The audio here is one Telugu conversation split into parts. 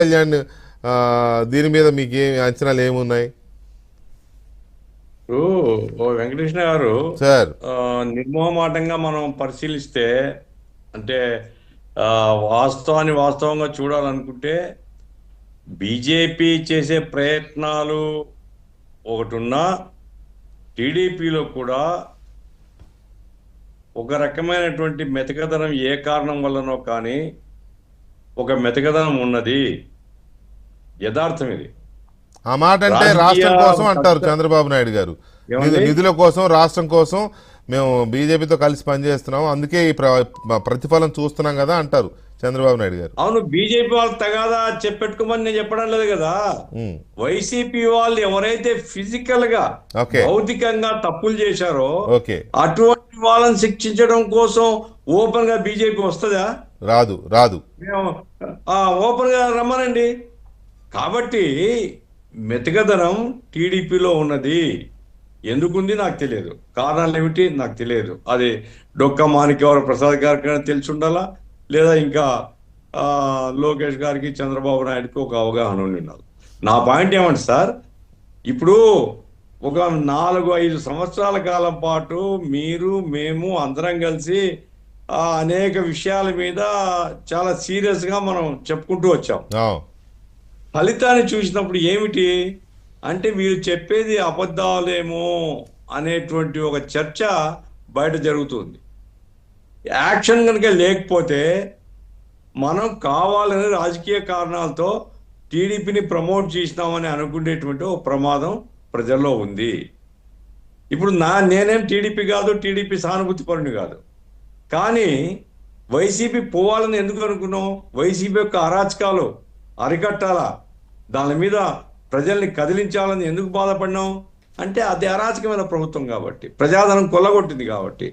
కళ్యాణ్ దీని మీద మీకు అంచనాలు ఏమున్నాయి ఓ వెంకటకృష్ణ గారు? సార్? నిర్మోహమాటంగా మనం పరిశీలిస్తే, అంటే ఆ, వాస్తవాన్ని వాస్తవంగా చూడాలనుకుంటే బీజేపీ చేసే ప్రయత్నాలు ఒకటున్నా, టీడీపీలో కూడా ఒక రకమైనటువంటి మెతకదనం ఏ కారణం వల్లనో కానీ ఒక మెతకదనం ఉన్నది. యథార్థం ఇది. ఆ మాట అంటే రాజకీయ రాష్ట్రం కోసం అంటారు చంద్రబాబు నాయుడు గారు. ఏమండి? నిధుల కోసం, రాష్ట్రం కోసం మేము బీజేపీతో కలిసి పనిచేస్తున్నాం, అందుకే ఈ ప్రతిఫలం చూస్తున్నాం కదా అంటారు చంద్రబాబు నాయుడు గారు. అవును, బీజేపీ వాళ్ళు తగాదా చెప్పెట్టుకోమని నేను చెప్పడం లేదు కదా. వైసీపీ వాళ్ళు ఎవరైతే ఫిజికల్ గా, భౌతికంగా తప్పులు చేశారో అటువంటి వాళ్ళని శిక్షించడం కోసం ఓపెన్ గా బీజేపీ వస్తుందా? రాదు, రాదు. మేము ఓపెన్ గా రమ్మనండి. కాబట్టి మెతకదనం టీడీపీలో ఉన్నది. ఎందుకుంది నాకు తెలియదు, కారణాలు ఏమిటి నాకు తెలియదు. అది డొక్క మాణిక్యవర ప్రసాద్ గారికి తెలిసి ఉండాలా, లేదా ఇంకా లోకేష్ గారికి, చంద్రబాబు నాయుడుకి ఒక అవగాహన ఉండాలి. నా పాయింట్ ఏమంటే సార్, ఇప్పుడు ఒక 4-5 సంవత్సరాల కాలం పాటు మీరు మేము అందరం కలిసి అనేక విషయాల మీద చాలా సీరియస్గా మనం చెప్పుకుంటూ వచ్చాం. ఫలితాన్ని చూసినప్పుడు ఏమిటి అంటే, వీళ్ళు చెప్పేది అబద్ధాలేమో అనేటువంటి ఒక చర్చ బయట జరుగుతుంది. యాక్షన్ కనుక లేకపోతే మనం కావాలని రాజకీయ కారణాలతో టీడీపీని ప్రమోట్ చేసినామని అనుకునేటువంటి ఒక ప్రమాదం ప్రజల్లో ఉంది. ఇప్పుడు నేనేం టీడీపీ కాదు, టీడీపీ సానుభూతి పరుని కాదు. కానీ వైసీపీ పోవాలని ఎందుకు అనుకున్నాం? వైసీపీ యొక్క అరాచకాలు అరికట్టాలా, దాని మీద ప్రజల్ని కదిలించాలని ఎందుకు బాధపడినాం అంటే, అది అరాచకమైన ప్రభుత్వం కాబట్టి, ప్రజాధనం కొల్లగొట్టింది కాబట్టి,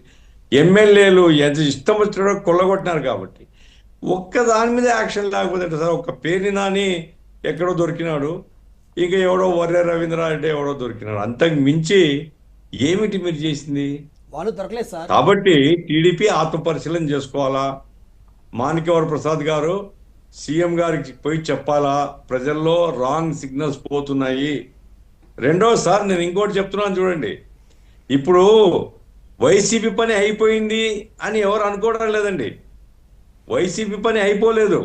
ఎమ్మెల్యేలు ఎంత ఇష్టం వచ్చినో కొల్లగొట్టినారు కాబట్టి. ఒక్క దాని మీద యాక్షన్ లేకపోతే సార్, ఒక్క పేరుని నాని ఎక్కడో దొరికినాడు, ఇంకా ఎవడో వర్రే రవీంద్ర అంటే ఎవడో దొరికినాడు, అంతకు మించి ఏమిటి మీరు చేసింది? వాళ్ళు దొరకలేదు సార్. కాబట్టి టీడీపీ ఆత్మపరిశీలన చేసుకోవాలా. మాణిక్యవర ప్రసాద్ గారు సీఎం గారికి పోయి చెప్పాలా, ప్రజల్లో రాంగ్ సిగ్నల్స్ పోతున్నాయి. రెండోసారి నేను ఇంకోటి చెప్తున్నాను చూడండి, ఇప్పుడు వైసీపీ పని అయిపోయింది అని ఎవరు అనుకోవడం లేదండి. వైసీపీ పని అయిపోలేదు.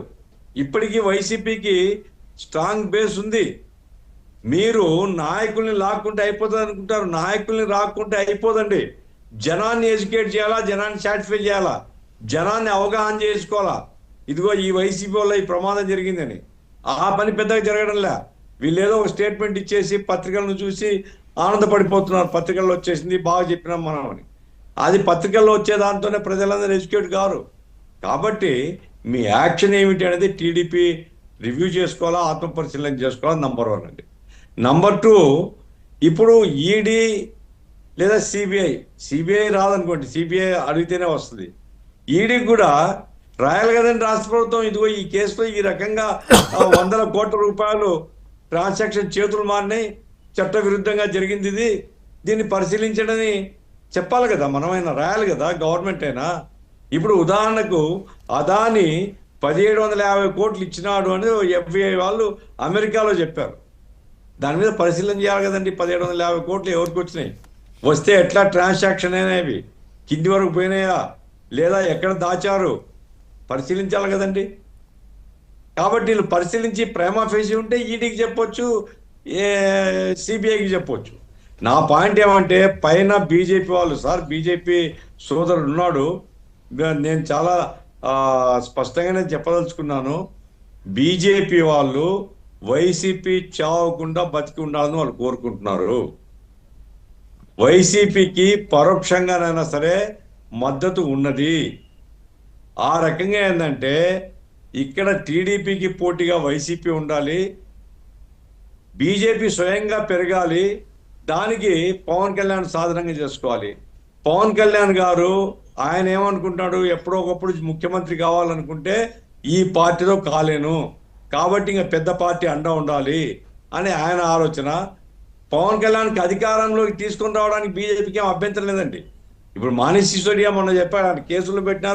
ఇప్పటికీ వైసీపీకి స్ట్రాంగ్ బేస్ ఉంది. మీరు నాయకుల్ని లాక్కుంటే అయిపోతుంది అనుకుంటారు, నాయకుల్ని రాక్కుంటే అయిపోదండి. జనాన్ని ఎడ్యుకేట్ చేయాలా, జనాన్ని సాటిస్ఫై చేయాలా, జనాన్ని అవగాహన చేసుకోవాలా. ఇదిగో ఈ వైసీపీ వల్ల ఈ ప్రమాదం జరిగిందని. ఆ పని పెద్దగా జరగడంలే. వీళ్ళు ఏదో ఒక స్టేట్మెంట్ ఇచ్చేసి పత్రికలను చూసి ఆనందపడిపోతున్నారు, పత్రికల్లో వచ్చేసింది బాగా చెప్పినాం మనం అని. అది పత్రికల్లో వచ్చే దాంతోనే ప్రజలందరూ ఎడ్యుకేట్ కారు. కాబట్టి మీ యాక్షన్ ఏమిటి అనేది టీడీపీ రివ్యూ చేసుకోవాలా, ఆత్మపరిశీలన చేసుకోవాలా. నంబర్ 1 అండి. నంబర్ 2, ఇప్పుడు ఈడీ లేదా సిబిఐ రాదనుకోండి, సిబిఐ అడిగితేనే వస్తుంది. ఈడీ కూడా రాయాలి కదండి రాష్ట్ర ప్రభుత్వం, ఇదిగో ఈ కేసులో ఈ రకంగా 100 కోట్ల రూపాయలు ట్రాన్సాక్షన్ చేతులు మారినాయి, చట్ట విరుద్ధంగా జరిగింది, దీన్ని పరిశీలించడని చెప్పాలి కదా, మనమైనా రాయాలి కదా, గవర్నమెంట్ అయినా. ఇప్పుడు ఉదాహరణకు అదాని 1750 కోట్లు ఇచ్చినాడు అని FBI వాళ్ళు అమెరికాలో చెప్పారు. దాని మీద పరిశీలన చేయాలి కదండి. 1750 కోట్లు ఎవరికి వచ్చినాయి, వస్తే ఎట్లా ట్రాన్సాక్షన్ అయినవి, కింది వరకు పోయినాయా లేదా, ఎక్కడ దాచారు, పరిశీలించాలి కదండి. కాబట్టి వీళ్ళు పరిశీలించి ప్రేమ ఫేసి ఉంటే ఈడీకి చెప్పొచ్చు, సిబిఐకి చెప్పొచ్చు. నా పాయింట్ ఏమంటే, పైన బీజేపీ వాళ్ళు, సార్ బీజేపీ సోదరుడు ఉన్నాడు, నేను చాలా స్పష్టంగానే చెప్పదలుచుకున్నాను, బీజేపీ వాళ్ళు వైసీపీ చావకుండా బతికి ఉండాలని వాళ్ళు కోరుకుంటున్నారు. వైసీపీకి పరోక్షంగానైనా సరే మద్దతు ఉన్నది. ఆ రకంగా ఏంటంటే, ఇక్కడ టీడీపీకి పోటీగా వైసీపీ ఉండాలి, బీజేపీ స్వయంగా పెరగాలి, దానికి పవన్ కళ్యాణ్ సాధనంగా చేసుకోవాలి. పవన్ కళ్యాణ్ గారు ఆయన ఏమనుకుంటాడు, ఎప్పుడో ఒకప్పుడు ముఖ్యమంత్రి కావాలనుకుంటే ఈ పార్టీలో కాలేను కాబట్టి ఇంకా పెద్ద పార్టీ అండ ఉండాలి అని ఆయన ఆలోచన. పవన్ కళ్యాణ్కి అధికారంలోకి తీసుకొని రావడానికి బీజేపీకి ఏం అభ్యంతరం లేదండి. ఇప్పుడు మనీష్ సిసోడియా మొన్న చెప్పాడు, కేసులు పెట్టినారు.